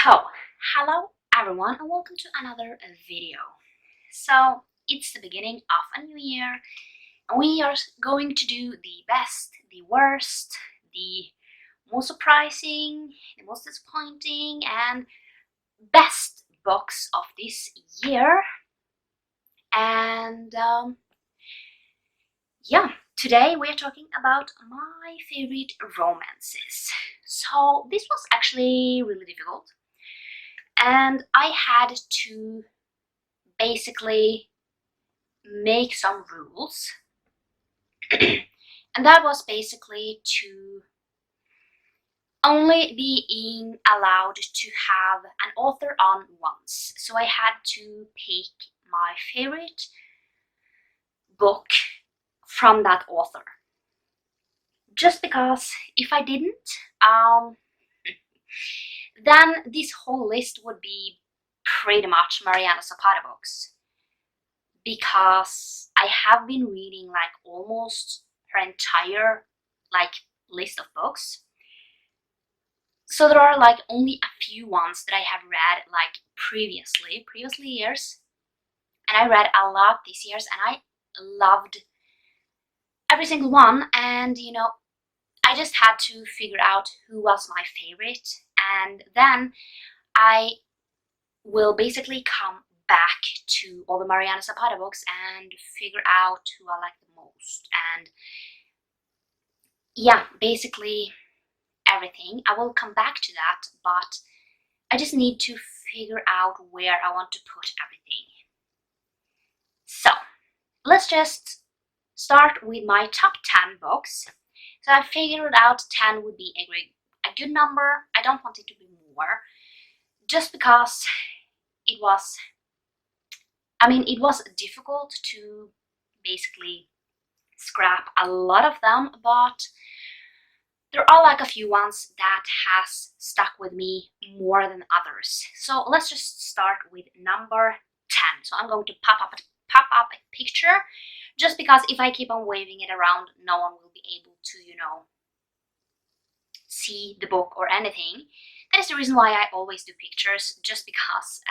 Hello everyone and welcome to another video. So, it's the beginning of a new year and we are going to do the best, the worst, the most surprising, the most disappointing and best books of this year. And yeah, today we are talking about my favorite romances. So, this was actually really difficult. And I had to basically make some rules. And that was basically to only being allowed to have an author on once. So I had to pick my favorite book from that author. Just because if I didn't, then this whole list would be pretty much Mariana Zapata books, because I have been reading like almost her entire list of books. So there are like only a few ones that I have read like previously years, and I read a lot these years and I loved every single one. And I just had to figure out who was my favorite, and then I will basically come back to all the Mariana Zapata books and figure out who I like the most. And yeah, basically everything. I will come back to that, but I just need to figure out where I want to put everything. So let's just start with my top 10 books. So I figured out 10 would be a good number. I don't want it to be more, just because it was difficult to basically scrap a lot of them, but there are like a few ones that has stuck with me more than others. So let's just start with number 10. So I'm going to pop up a picture, just because if I keep on waving it around, no one will be able to, see the book or anything. That is the reason why I always do pictures, just because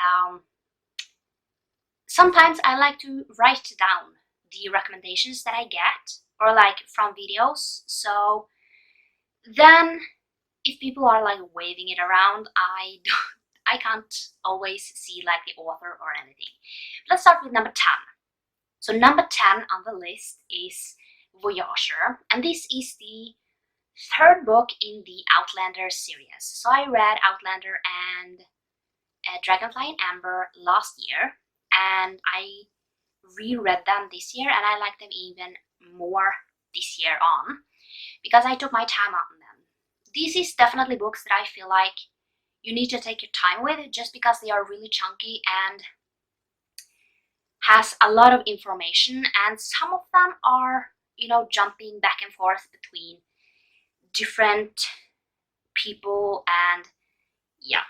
sometimes I like to write down the recommendations that I get, or like from videos. So then if people are like waving it around, I can't always see like the author or anything. Let's start with number 10. So number 10 on the list is Voyager, and this is the third book in the Outlander series. So I read Outlander and Dragonfly and Amber last year, and I reread them this year, and I like them even more this year on, because I took my time on them. This is definitely books that I feel like you need to take your time with, just because they are really chunky and has a lot of information, and some of them are, jumping back and forth between different people, and yeah.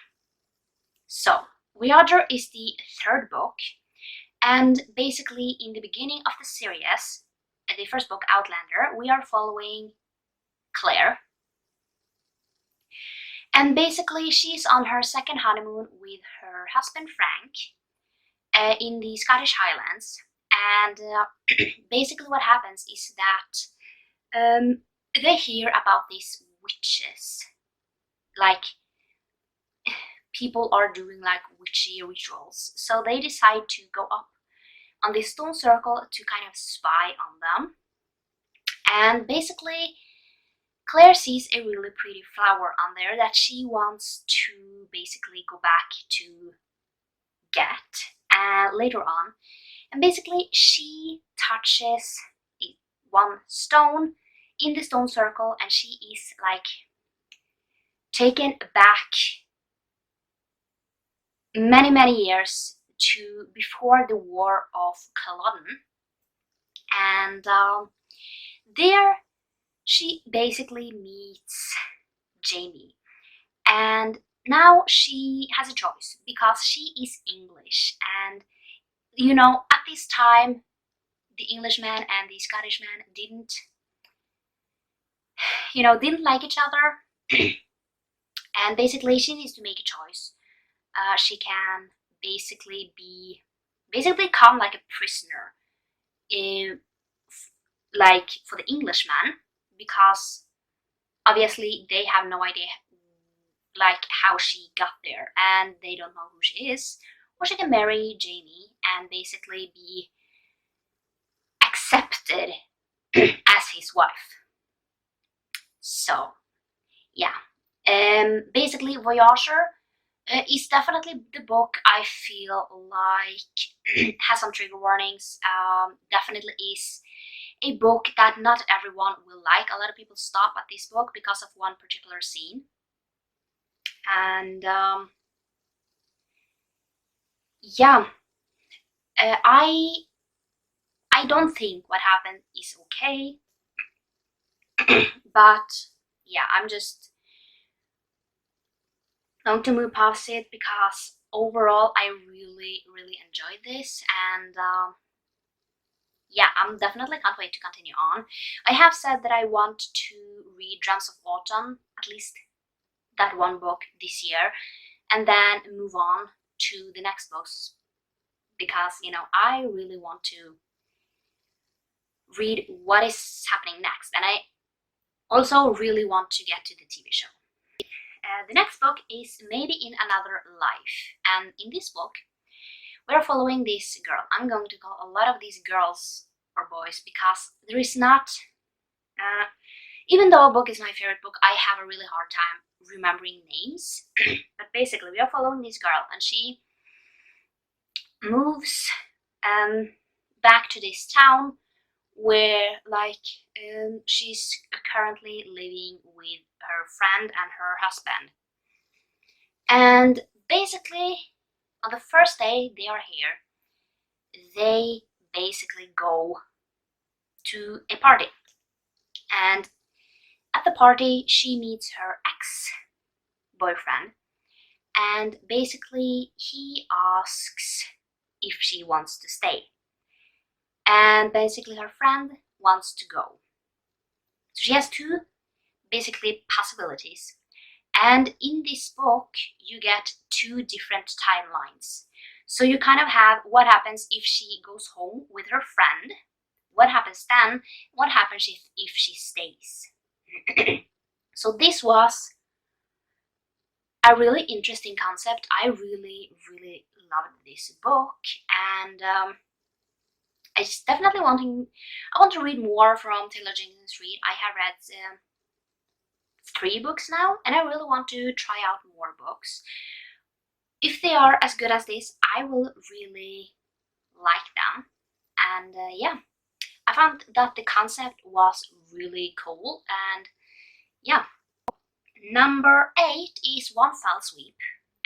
So Voyager is the third book, and basically in the beginning of the series, the first book, Outlander, we are following Claire. And basically she's on her second honeymoon with her husband Frank in the Scottish Highlands. And basically what happens is that they hear about these witches. Like, people are doing like witchy rituals. So they decide to go up on this stone circle to kind of spy on them. And basically Claire sees a really pretty flower on there that she wants to basically go back to get later on. And basically she touches one stone in the stone circle, and she is like taken back many years to before the War of Culloden. And there she basically meets Jamie, and now she has a choice, because she is English, and at this time the Englishman and the Scottish man didn't like each other. And basically she needs to make a choice. she can basically become like a prisoner, uh, like for the Englishman, because obviously they have no idea like how she got there, and they don't know who she is. Or she can marry Jamie and basically be accepted as his wife. So yeah, basically Voyager is definitely the book I feel like has some trigger warnings. Definitely is a book that not everyone will like. A lot of people stop at this book because of one particular scene, and yeah, I don't think what happened is okay, but yeah, I'm just going to move past it because overall I really enjoyed this, and yeah, I'm definitely can't wait to continue on. I have said that I want to read Drums of Autumn, at least that one book this year, and then move on to the next books, because you know I really want to read what is happening next, and I also really want to get to the TV show. The next book is Maybe in Another Life, and in this book we're following this girl. I'm going to call a lot of these girls or boys because there is not, even though a book is my favorite book, I have a really hard time remembering names. But basically we are following this girl, and she moves back to this town where she's currently living with her friend and her husband. And basically on the first day they are here, they basically go to a party, and at the party she meets her ex-boyfriend, and basically he asks if she wants to stay, and basically her friend wants to go. So she has two basically possibilities, and in this book you get two different timelines. So you kind of have what happens if she goes home with her friend, what happens then, what happens if she stays. So this was a really interesting concept. I really loved this book, and I just definitely I want to read more from Taylor Jenkins Reid. I have read 3 books now, and I really want to try out more books. If they are as good as this, I will really like them. And yeah, I found that the concept was really cool, and yeah. Number 8 is One Fell Sweep,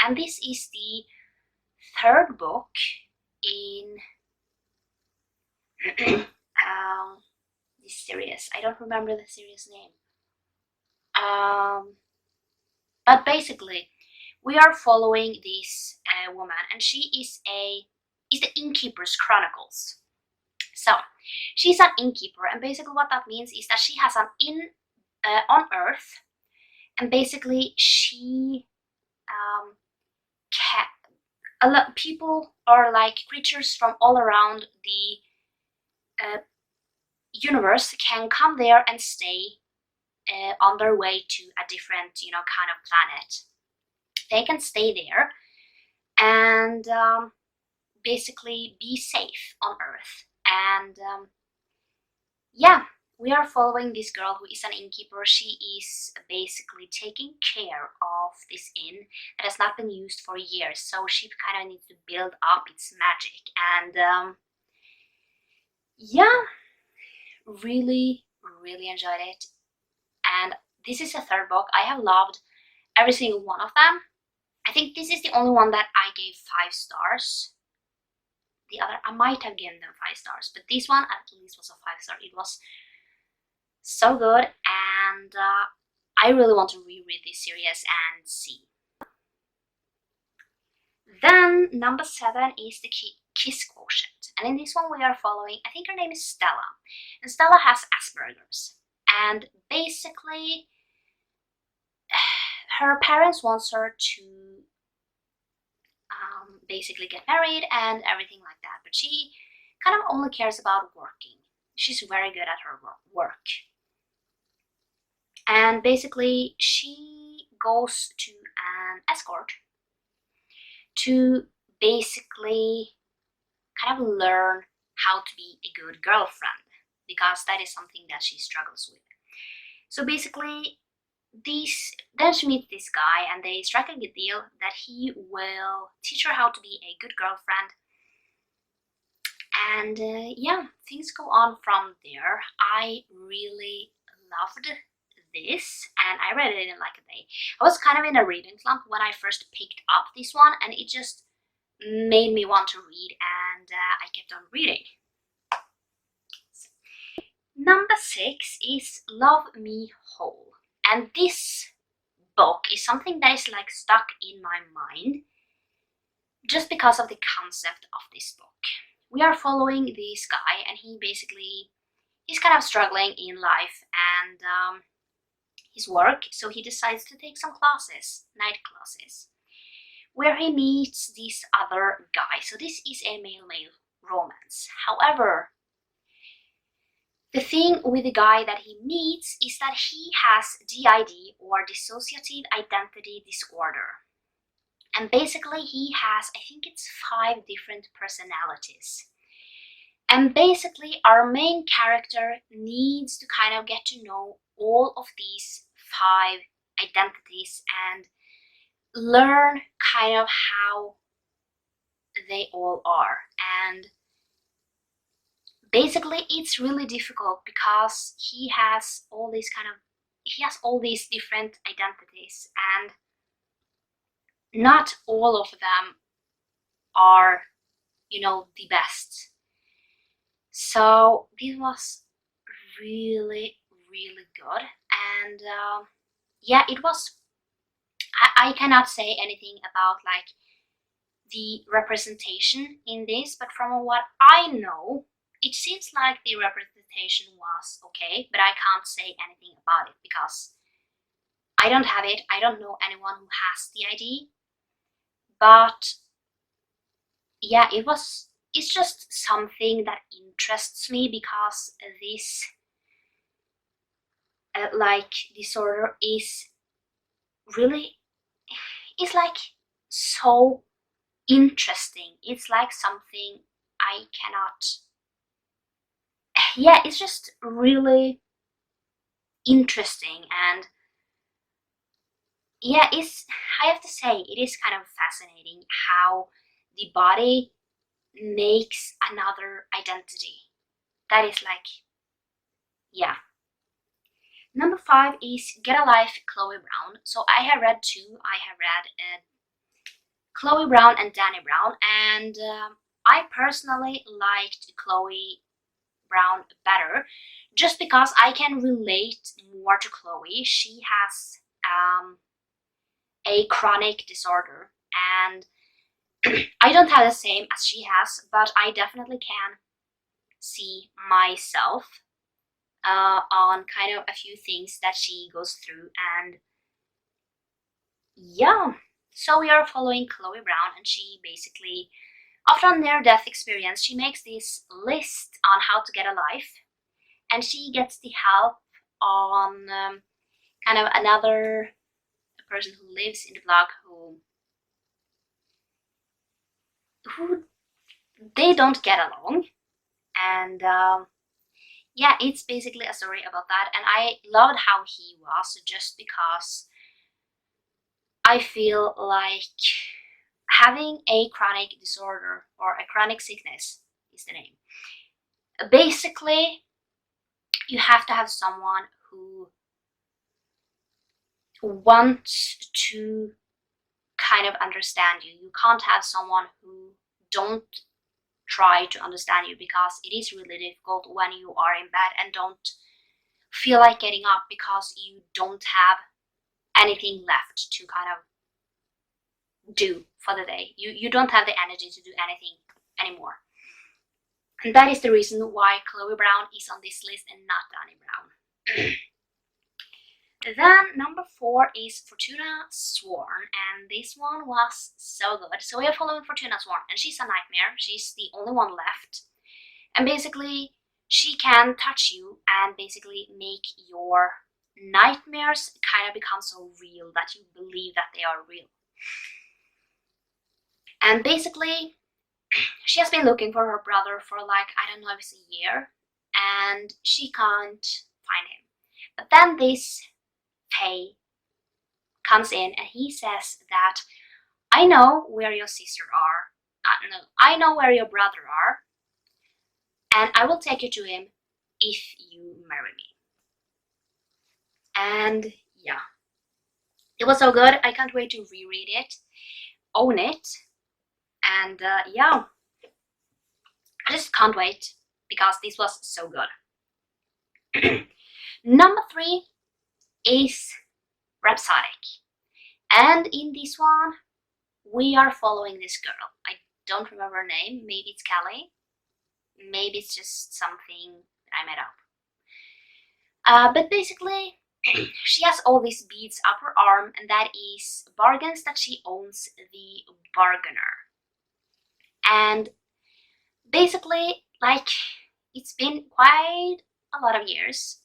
and this is the 3rd book in this series. I don't remember the series name. But basically, we are following this woman, and she is the Innkeeper's Chronicles. So she's an innkeeper, and basically what that means is that she has an inn on Earth, and basically she a lot people or like creatures from all around the universe can come there and stay on their way to a different kind of planet. They can stay there and basically be safe on Earth. And yeah, we are following this girl who is an innkeeper. She is basically taking care of this inn that has not been used for years, so she kind of needs to build up its magic. And yeah, really enjoyed it. And this is the 3rd book. I have loved every single one of them. I think this is the only one that I gave 5 stars. The other, I might have given them 5 stars, but this one at least was a 5-star. It was so good, and I really want to reread this series and see. Then number 7 is the Kiss Quotient, and in this one we are following, I think her name is Stella, and Stella has Asperger's, and basically her parents want her to basically get married and everything like that. But she kind of only cares about working. She's very good at her work. And basically she goes to an escort to basically kind of learn how to be a good girlfriend, because that is something that she struggles with. So basically then she meets this guy and they strike a good deal that he will teach her how to be a good girlfriend. And yeah, things go on from there. I really loved this and I read it in like a day. I was kind of in a reading slump when I first picked up this one, and it just made me want to read, and I kept on reading. Number 6 is Love Me Whole, and this book is something that is like stuck in my mind just because of the concept of this book. We are following this guy and he's kind of struggling in life and his work, so he decides to take some classes, night classes, where he meets this other guy. So this is a male-male romance. However, the thing with the guy that he meets is that he has DID, or dissociative identity disorder. And basically he has, I think it's 5 different personalities. And basically our main character needs to kind of get to know all of these 5 identities and learn kind of how they all are. And basically it's really difficult because he has all these different identities, and not all of them are, you know, the best. So this was really good, and yeah, it was. I cannot say anything about like the representation in this, but from what I know, it seems like the representation was okay, but I can't say anything about it because I don't have it. I don't know anyone who has the ID. But yeah, it's just something that interests me because this like disorder is like so interesting. It's like something I cannot, yeah, it's just really interesting. And yeah, I have to say, it is kind of fascinating how the body makes another identity. That is like, yeah. Number 5 is Get a Life, Chloe Brown. So I have read 2. I have read Chloe Brown and Danny Brown, and I personally liked Chloe Brown better, just because I can relate more to Chloe. She has a chronic disorder, and I don't have the same as she has, but I definitely can see myself on kind of a few things that she goes through. And yeah, so we are following Chloe Brown, and she basically, after a near-death experience, she makes this list on how to get a life, and she gets the help on kind of another person who lives in the block who they don't get along. And yeah, it's basically a story about that, and I loved how he was, just because I feel like having a chronic disorder, or a chronic sickness is the name, basically you have to have someone who wants to kind of understand you. You can't have someone who don't try to understand you, because it is really difficult when you are in bed and don't feel like getting up because you don't have anything left to kind of do for the day. You don't have the energy to do anything anymore. And that is the reason why Chloe Brown is on this list and not Danny Brown. Then number 4 is Fortuna Sworn, and this one was so good. So we are following Fortuna Sworn, and she's a nightmare. She's the only one left. And basically, she can touch you and basically make your nightmares kind of become so real that you believe that they are real. And basically, she has been looking for her brother for like, I don't know if it's a year, and she can't find him. But then this Faye comes in and he says that I know where your sister are. No, I know where your brother are, and I will take you to him if you marry me. And yeah, it was so good. I can't wait to reread it, own it, and yeah, I just can't wait because this was so good. Number 3 is Repsol, and in this one we are following this girl. I don't remember her name. Maybe it's Kelly. Maybe it's just something I made up. But basically, she has all these beads up her arm, and that is bargains that she owns the bargainer. And basically, like, it's been quite a lot of years.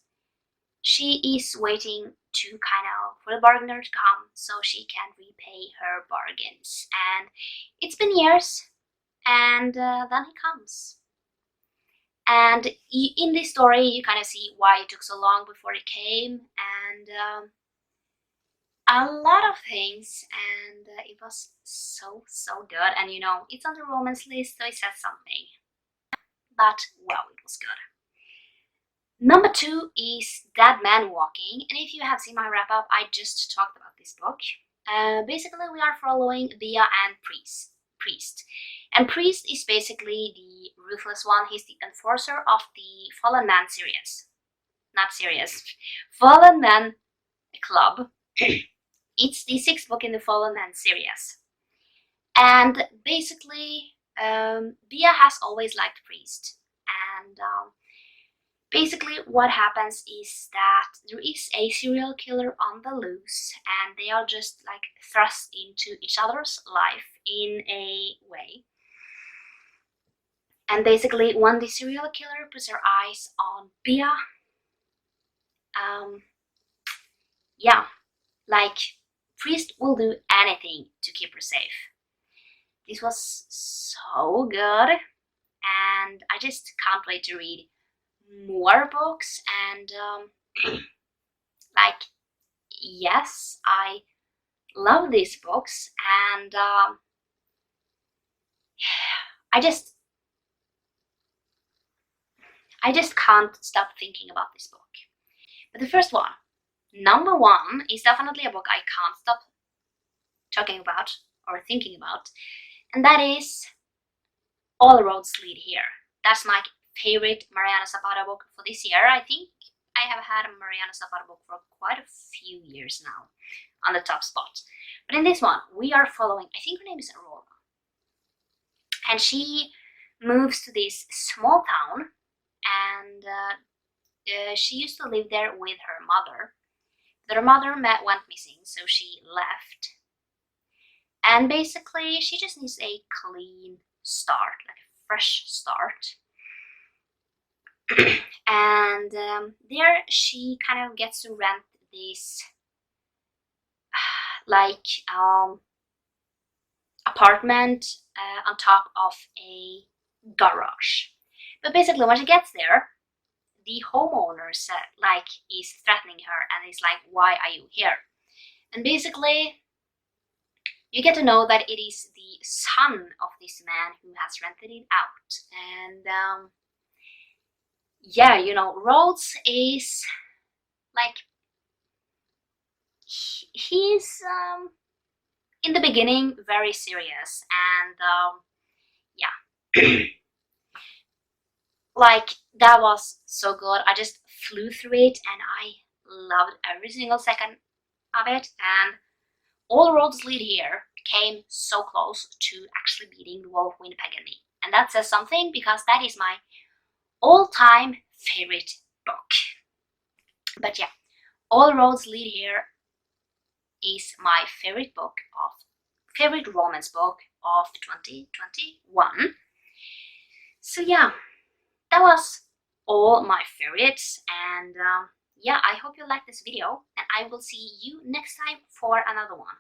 She is waiting to kind of for the bargainer to come so she can repay her bargains. And it's been years, and then he comes. And in this story, you kind of see why it took so long before it came, and a lot of things, and it was so good. And you know, it's on the romance list, so it says something. But well, it was good. Number 2 is Dead Man Walking, and if you have seen my wrap-up, I just talked about this book. Basically, we are following Bia and Priest. And Priest is basically the ruthless one. He's the enforcer of the Fallen Man series. Not series. Fallen Man Club. It's the 6th book in the Fallen Man series. And basically, Bia has always liked Priest. And basically what happens is that there is a serial killer on the loose, and they are just like thrust into each other's life in a way. And basically when the serial killer puts her eyes on Bia, yeah, like Priest will do anything to keep her safe. This was so good, and I just can't wait to read more books. And like, yes, I love these books, and I just can't stop thinking about this book. But the first one, number 1, is definitely a book I can't stop talking about or thinking about, and that is All Roads Lead Here. That's my favorite Mariana Zapata book for this year. I think I have had a Mariana Zapata book for quite a few years now on the top spot. But in this one, we are following, I think her name is Aurora, and she moves to this small town, and she used to live there with her mother. But her mother went missing, so she left. And basically, she just needs a clean start, like a fresh start. And there she kind of gets to rent this like apartment on top of a garage. But basically when she gets there, the homeowner like is threatening her and is like, why are you here? And basically you get to know that it is the son of this man who has rented it out. And yeah, you know, Rhodes is like, he's in the beginning very serious, and yeah. Like, that was so good. I just flew through it and I loved every single second of it. And All Roads Lead Here came so close to actually beating The Wolf, Winnipeg and Me. And that says something, because that is my all-time favorite book. But yeah, All Roads Lead Here is my favorite romance book of 2021. So yeah, that was all my favorites, and yeah, I hope you liked this video, and I will see you next time for another one.